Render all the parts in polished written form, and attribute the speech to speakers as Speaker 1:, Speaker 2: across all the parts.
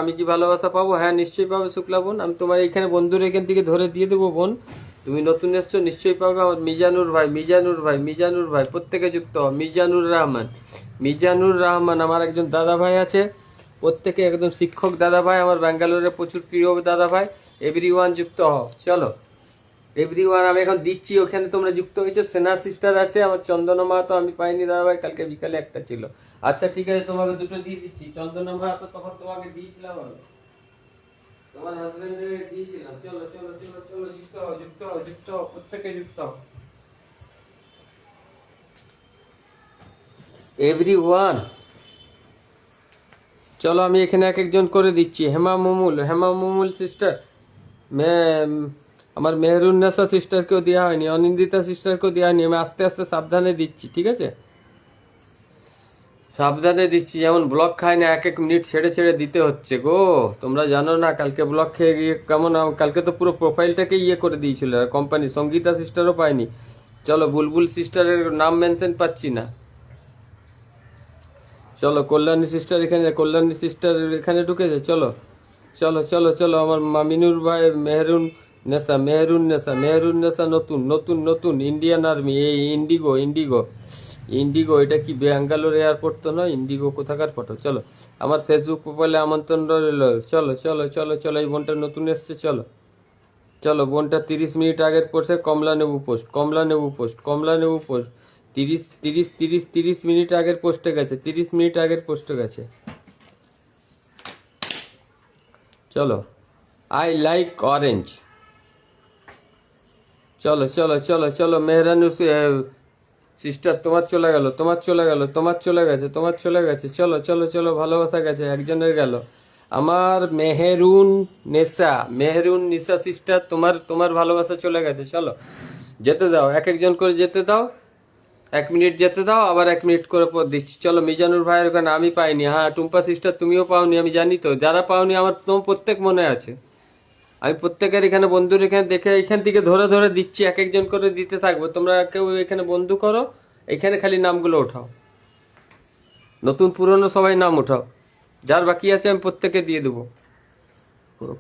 Speaker 1: আমি কি ভালোবাসা পাবো? হ্যাঁ নিশ্চয়ই পাবো শুক্লা বোন। আমি তোমার এখানে বন্ধুর এখান থেকে ধরে দিয়ে দেবো বোন। তুমি নতুন এসছো, নিশ্চয়ই পাবে। আমার মিজানুর ভাই, মিজানুর ভাই, মিজানুর ভাই, প্রত্যেকে যুক্ত হও। মিজানুর রহমান, মিজানুর রহমান আমার একজন দাদা ভাই আছে, প্রত্যেকে একদম শিক্ষক দাদা ভাই, আমার ব্যাঙ্গালোরে প্রচুর প্রিয় দাদা ভাই। এভরি ওয়ান যুক্ত হও, চলো এভরি ওয়ান। আমি এখন দিচ্ছি, ওখানে তোমরা যুক্ত হয়েছো। সেনা সিস্টার আছে, আমার চন্দনা মাহাতো আমি পাইনি দাদা ভাই, কালকে বিকালে একটা ছিল। আচ্ছা ঠিক আছে, তোমাকে দুটো দিয়ে দিচ্ছি। চন্দনা মাহাতো তখন তোমাকে দিয়েছিলাম আমি, তোমার হাজবেন্ডের দিয়েছিলাম। চলো চলো চলো চলো, যুক্ত হও, যুক্ত হও, যুক্ত হও, প্রত্যেকে যুক্ত হও। এভরি ওয়ান চলো, আমি এখানে এক একজন করে দিচ্ছি। হেমা মুমুল, হেমা মুমুল সিস্টার, ম্যাম আমার মেহরুন্নেসা সিস্টারকেও দেওয়া হয়নি, অনিন্দিতা সিস্টারকেও দেওয়া হয়নি। আমি আস্তে আস্তে সাবধানে দিচ্ছি, ঠিক আছে? সাবধানে দিচ্ছি, যেমন ব্লক খায় না, এক এক মিনিট ছেড়ে ছেড়ে দিতে হচ্ছে গো। তোমরা জানো না কালকে ব্লক খেয়ে গিয়ে কেমন, কালকে তো পুরো প্রোফাইলটাকে ইয়ে করে দিয়েছিল আর কোম্পানি। সঙ্গীতা সিস্টারও পাইনি। চলো, বুলবুল সিস্টারের নাম মেনশন পাচ্ছি না। চলো, কল্যাণী সিস্টার এখানে, কল্যাণী সিস্টার এখানে ঢুকেছে। চলো চলো চলো চলো, আমার মামিনুর ভাই, মেহরুন নেশা, মেহরুন নেশা, মেহরুন নেশা, নতুন নতুন নতুন ইন্ডিয়ান আর্মি, এই ইন্ডিগো, ইন্ডিগো, ইন্ডিগো। এটা কি ব্যাঙ্গালোর এয়ারপোর্ট তো নয়? ইন্ডিগো কোথাকার ফটো? চলো, আমার ফেসবুক প্রোফাইলে আমন্ত্রণ রইল। চলো চলো চলো চলো, এই বোনটা নতুন এসছে। চলো চলো, বোনটা 30 মিনিট আগের পোস্টে কমলা নেবু পোস্ট, কমলা নেবু পোস্ট, কমলা নেবু পোস্ট। 30 মিনিট আগের পোস্টে গেছে, 30 মিনিট আগের পোস্টে গেছে। চলো, আই লাইক অরেঞ্জ। চলো চলো চলো চলো, মেহরানুর সিস্টার, তোমার চলে গেল, তোমার চলে গেল, তোমার চলে গেছে, তোমার চলে গেছে। চলো চলো চলো, ভালোবাসা গেছে, একজনের গেল। আমার মেহেরুন নেশা, মেহেরুন নিশা সিস্টার, তোমার তোমার ভালোবাসা চলে গেছে। চলো যেতে দাও, এক একজন করে যেতে দাও। 1 মিনিট যেতে দাও, আবার 1 মিনিট করে পর দিচ্ছি। চলো, মিজানুর ভাইয়ের ওখানে আমি পাইনি। হ্যাঁ টুম্পা সিস্টার, তুমিও পাওনি, আমি জানি তো। যারা পাওনি আমার তোমার প্রত্যেক মনে আছে। আমি প্রত্যেকের এখানে বন্ধুর এখানে দেখে এখান থেকে ধরে ধরে দিচ্ছি, এক একজন করে দিতে থাকবো। তোমরা কেউ এখানে বন্ধু করো, এখানে খালি নামগুলো ওঠাও, নতুন পুরনো সবাই নাম ওঠাও। যার বাকি আছে আমি প্রত্যেকে দিয়ে দেবো।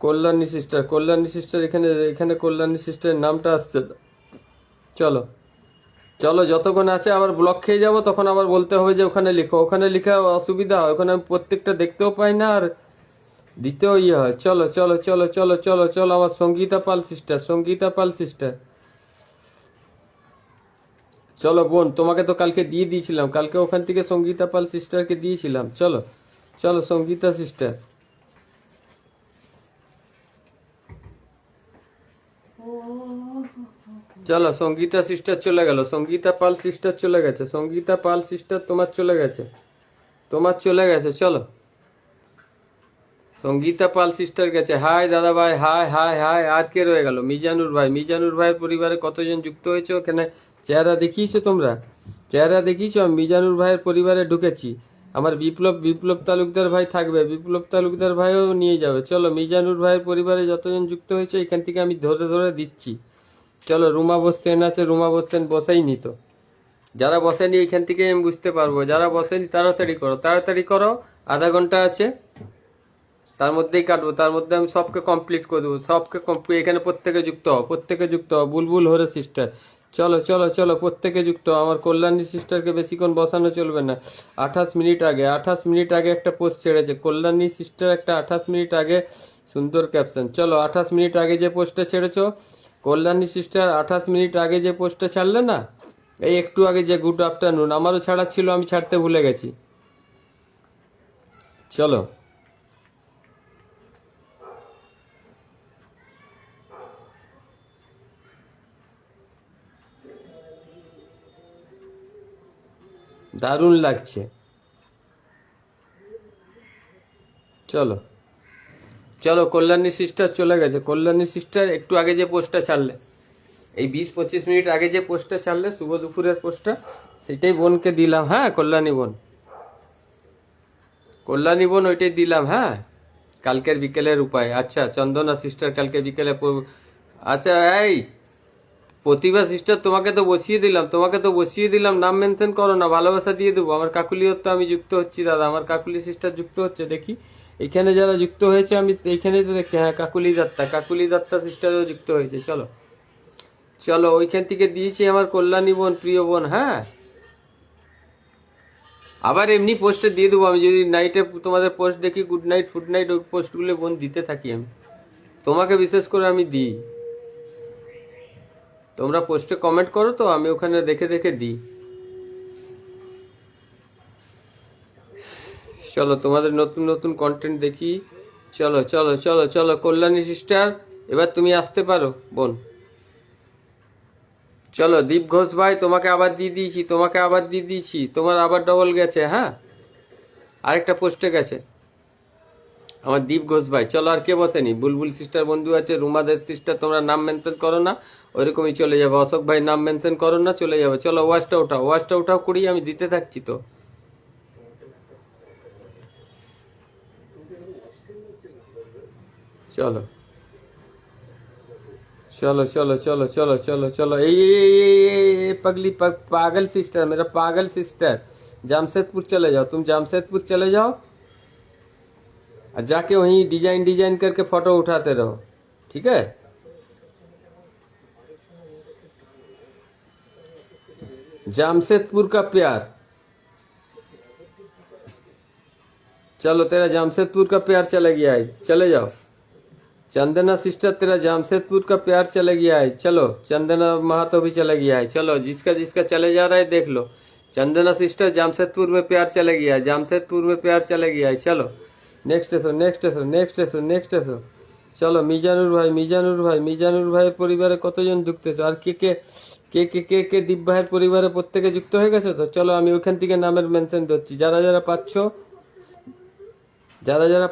Speaker 1: কল্যাণী সিস্টার, কল্যাণী সিস্টার এখানে, এখানে কল্যাণী সিস্টারের নামটা আসছে না। চলো চলো, যতক্ষণ আছে আবার ব্লক খেয়ে যাবো, তখন আবার বলতে হবে যে ওখানে লিখো। ওখানে লিখা অসুবিধা হয়, ওখানে আমি প্রত্যেকটা দেখতেও পাই না আর দিতেও ইয়ে হয়। চলো চলো চলো চলো চলো চলো, আমার সঙ্গীতা পাল সিস্টার, সঙ্গীতা পাল সিস্টার। চলো বোন, তোমাকে তো কালকে দিয়ে দিয়েছিলাম, কালকে ওখান থেকে সঙ্গীতা পাল সিস্টারকে দিয়েছিলাম। চলো চলো, সঙ্গীতা সিস্টার। চলো, সঙ্গীতা সিস্টার চলে গেল, সঙ্গীতা পাল সিস্টার চলে গেছে, সঙ্গীতা পাল সিস্টার তোমার চলে গেছে, তোমার চলে গেছে। চলো, সঙ্গীতা পাল সিস্টার গেছে। হাই দাদা ভাই, হাই হাই হাই। আর কে রয়ে গেল? মিজানুর ভাই, মিজানুর ভাইয়ের পরিবারে কতজন যুক্ত হয়েছে? ওখানে চেহারা দেখিয়েছো তোমরা? চেহারা দেখিয়েছো? আমি মিজানুর ভাইয়ের পরিবারে ঢুকেছি। আমার বিপ্লব, বিপ্লব তালুকদার ভাই থাকবে, বিপ্লব তালুকদার ভাইও নিয়ে যাবে। চলো, মিজানুর ভাইয়ের পরিবারে যতজন যুক্ত হয়েছে এখান থেকে আমি ধরে ধরে দিচ্ছি। চলো, রুমা বসেন আছে, রুমা বসেন বসেইনি তো। যারা বসেনি এখান থেকে আমি বুঝতে পারবো, যারা বসেনি তাড়াতাড়ি করো, তাড়াতাড়ি করো। আধা ঘন্টা আছে, তার মধ্যেই কাটবো, তার মধ্যে আমি সবকে কমপ্লিট করে দেবো, সবকে এখানে প্রত্যেকে যুক্ত হও, প্রত্যেকে যুক্ত হও। বুলবুল হরে সিস্টার, চলো চলো চলো, প্রত্যেকে যুক্ত হও। আমার কল্যাণী সিস্টারকে বেশিক্ষণ বসানো চলবে না। 28 মিনিট আগে, 28 মিনিট আগে একটা পোস্ট ছেড়েছে কল্যাণী সিস্টার, একটা 28 মিনিট আগে সুন্দর ক্যাপশন। চলো, 28 মিনিট আগে যে পোস্টটা ছেড়েছো কল্যাণী সিস্টার, 28 মিনিট আগে যে পোস্টটা ছাড়লে না, এই একটু আগে যে গুড আফটারনুন, আমারও ছাড়া ছিল, আমি ছাড়তে ভুলে গেছি। চলো, দারুণ লাগছে। চলো চলো, কল্যাণী সিস্টার চলে গেছে, কল্যাণী সিস্টার একটু আগে যে পোস্টটা ছাড়লে, এই 20-25 মিনিট আগে যে পোস্টটা ছাড়লে শুভ দুপুরের পোস্টটা, সেটাই বোনকে দিলাম। হ্যাঁ কল্যাণী বোন, কল্যাণী বোন ওইটাই দিলাম। হ্যাঁ, কালকের বিকেলের উপায়। আচ্ছা, চন্দনা সিস্টার কালকে বিকেলে আচ্ছা, এই প্রতিভা সিস্টার, তোমাকে তো বসিয়ে দিলাম, তোমাকে তো বসিয়ে দিলাম, নাম মেনশন করো না, ভালোবাসা দিয়ে দেবো। আমার কাকুলিও তো আমি যুক্ত হচ্ছি দাদা, আমার কাকুলি সিস্টার যুক্ত হচ্ছে, দেখি এখানে যারা যুক্ত হয়েছে আমি এইখানেই তো দেখছি, হ্যাঁ কাকুলি দত্তা সিস্টারও যুক্ত হয়েছে। চলো চলো, ওইখান থেকে দিয়েছি আমার কল্যাণী বোন, প্রিয় বোন। হ্যাঁ, আবার এমনি পোস্টে দিয়ে দেবো আমি, যদি নাইটে তোমাদের পোস্ট দেখি গুড নাইট ফুড নাইট, ওই পোস্টগুলো বোন দিতে থাকি আমি, তোমাকে বিশেষ করে আমি দিই। তোমরা পোস্টে কমেন্ট করো তো, আমি ওখানে দেখে দেখে দিই। চলো তোমাদের নতুন নতুন কন্টেন্ট দেখি। চলো চলো চলো চলো, কল্যাণী সিস্টার এবার তুমি আসতে পারো বোন। চলো দীপ ঘোষ ভাই, তোমাকে আবার দিয়ে দিয়েছি, তোমাকে আবার দিয়ে দিয়েছি, তোমার আবার ডবল গেছে। হ্যাঁ, আরেকটা পোস্টে গেছে আমার দীপ ঘোষ ভাই। চলো, আর কে বসেনি? বুলবুল সিস্টার বন্ধু আছে, রুমাদের সিস্টার, তোমরা নাম মেনশন করো না, ওইরকমই চলে যাবে। অশোক ভাই নাম মেনশন করো না, চলে যাবে। চলো ওয়াচটা উঠাও করি, আমি দিতে থাকছি তো। চলো चलो चलो चलो चलो चलो चलो, ये पगली पागल सिस्टर, मेरा पागल सिस्टर, जामशेदपुर चले जाओ, तुम जामशेदपुर चले जाओ और जाके वहीं डिजाइन डिजाइन करके फोटो उठाते रहो, ठीक है? जामशेदपुर का प्यार, चलो तेरा जामशेदपुर का प्यार चला गया है, चले जाओ। चंदना सिस्टर, तेरा जामशेदपुर का प्यार चला गया है, चलो। चंदना महातो भी चला गया है, चलो। जिसका जिसका चले जा रहा है देख लो। चंदना सिस्टर, जामशेदपुर में प्यार चला गया है, जामशेदपुर में प्यार चला गया है, चलो। नेक्स्ट एसो नेक्स्ट एसो नेक्स्ट एसो नेक्स्ट एसो, चलो। মিজানুর ভাই পরিবারে কতজন যুক্ত আছে? আর কে দীপ ভাইয়ের পরিবারে প্রত্যেকে যুক্ত হয়ে গেছে তো? চলো, আমি ওখান থেকে নামের মেনশন দিচ্ছি। যারা যারা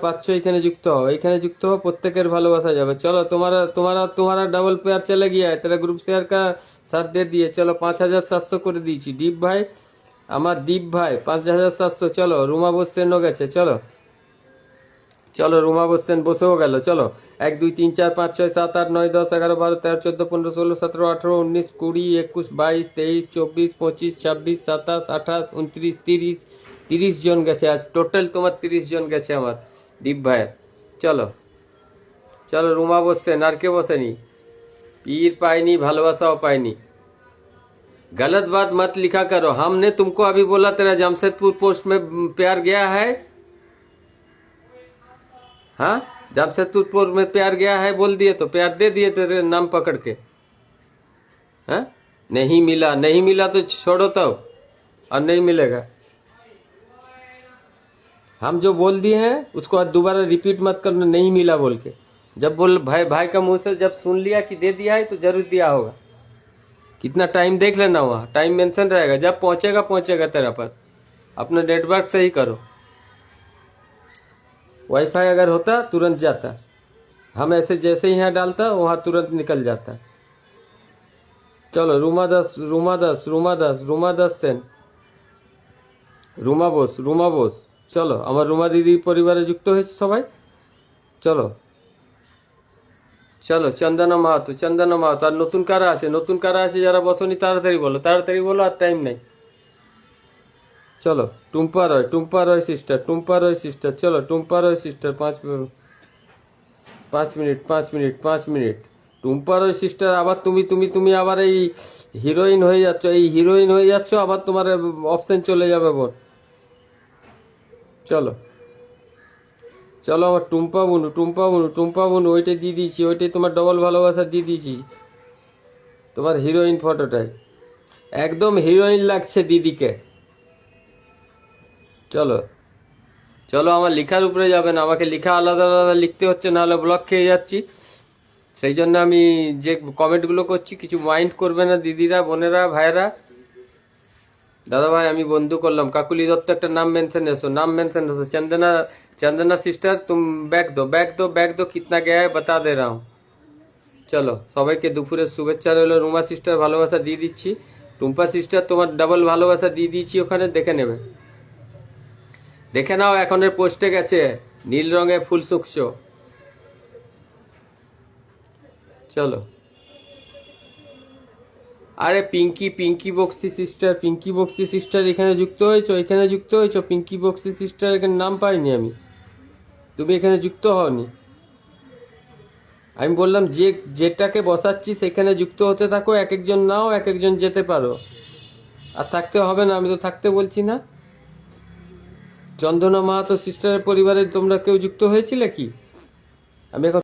Speaker 1: পাচ্ছ এখানে যুক্ত হও, এখানে যুক্ত হও, প্রত্যেকের ভালোবাসা যাবে। চলো, तुम्हारा डबल प्यार चला गया है, तेरा ग्रुप शेयर का साथ दे दिए। चलो 5700 করে দিয়েছি। দীপ ভাই, আমার দীপ ভাই 5700। চলো, রুমা বসেনও গেছে। চলো চলো, রুমা বসেন বসেও গেল। চলো 1 2 3 4 5 6 7 8 9 10 11 12 13 14 15 16 17 18 19 20 21 22 23 24 25 26 27 28 29 30 30 জন গেছে আজ টোটাল। তোমার 30 জন গেছে আমার দীপ ভাইয়ের। চলো চলো, রুমা বসছেন, আর কে বসেনি? পীর পাইনি, ভালোবাসাও পাইনি। गलत बात मत लिखा करो। हमने तुमको अभी बोला तेरा जमशेदपुर पोस्ट में प्यार गया है? हाँ, जमशेदपुर में प्यार गया है बोल दिए तो प्यार दे दिए तेरे नाम पकड़ के। हाँ, नहीं मिला तो छोड़ो तब, और नहीं मिलेगा। हम जो बोल दिए हैं उसको आज दोबारा रिपीट मत करना, नहीं मिला बोल के। जब बोल भाई का मुंह से जब सुन लिया कि दे दिया है तो जरूर दिया होगा। कितना टाइम देख लेना, वहाँ टाइम मेंशन रहेगा, जब पहुंचेगा तेरा पास। अपना नेटवर्क सही करो। वाईफाई अगर होता तुरंत जाता, हम ऐसे जैसे ही यहाँ डालता वहाँ तुरंत निकल जाता। चलो, रूमा दास सेन, রুমা বোস। চলো, আমার রুমা দিদি পরিবারে যুক্ত হয়েছে সবাই। চলো চলো, চন্দনা মাহাতো। আর নতুন কারা আছে যারা বসনি, তাড়াতাড়ি বলো, আর টাইম নাই। চলো, টুম্পা রয় সিস্টার, চলো, টুম্পা রয় সিস্টার, 5 মিনিট। টুম্পা রয় সিস্টার, আবার তুমি আবার এই হিরোইন হয়ে যাচ্ছ, আবার তোমার অপশন চলে যাবে বোন। চলো আমার টুম্পা বুনু, ওইটাই দিয়ে দিয়েছি, ওইটাই তোমার ডবল ভালোবাসা দিয়ে দিয়েছি। তোমার হিরোইন ফটোটাই একদম হিরোইন লাগছে দিদিকে। চলো, আমার লেখার উপরে যাবে না, আমাকে লেখা আলাদা আলাদা লিখতে হচ্ছে, নাহলে ব্লক খেয়ে যাচ্ছি। সেই জন্য আমি যে কমেন্টগুলো করছি কিছু মাইন্ড করবে না দিদিরা, বোনেরা, ভাইরা। दादा भाई আমি বন্ধু করলাম। কাকুলি দত্ত একটা নাম মেंशन এসো। चंदना सिस्टर तुम बैक दो कितना गया है बता दे रहा हूँ। চলো, সবাইকে দুপুরের শুভেচ্ছা রইল। রুমা সিস্টার ভালোবাসা দিয়ে দিচ্ছি, টুম্পা সিস্টার তোমার ডাবল ভালোবাসা দিয়ে দিচ্ছি, ওখানে দেখে নেবে, দেখে নাও। এখনের পোস্টে গেছে নীল রঙে ফুল শুকছো। চলো, আরে পিঙ্কি বক্সি সিস্টার এখানে যুক্ত হয়েছো, পিঙ্কি বক্সি সিস্টার, এখানে নাম পাইনি আমি। তুমি এখানে যুক্ত হওনি। আমি বললাম যে যেটাকে বসাচ্ছি সেখানে যুক্ত হতে থাকো, এক একজন নাও, এক একজন যেতে পারো। আর থাকতে হবে না, আমি তো থাকতে বলছি না। চন্দনা মাহাতো সিস্টারের পরিবারে তোমরা কেউ যুক্ত হয়েছিলে কি? আমি এখন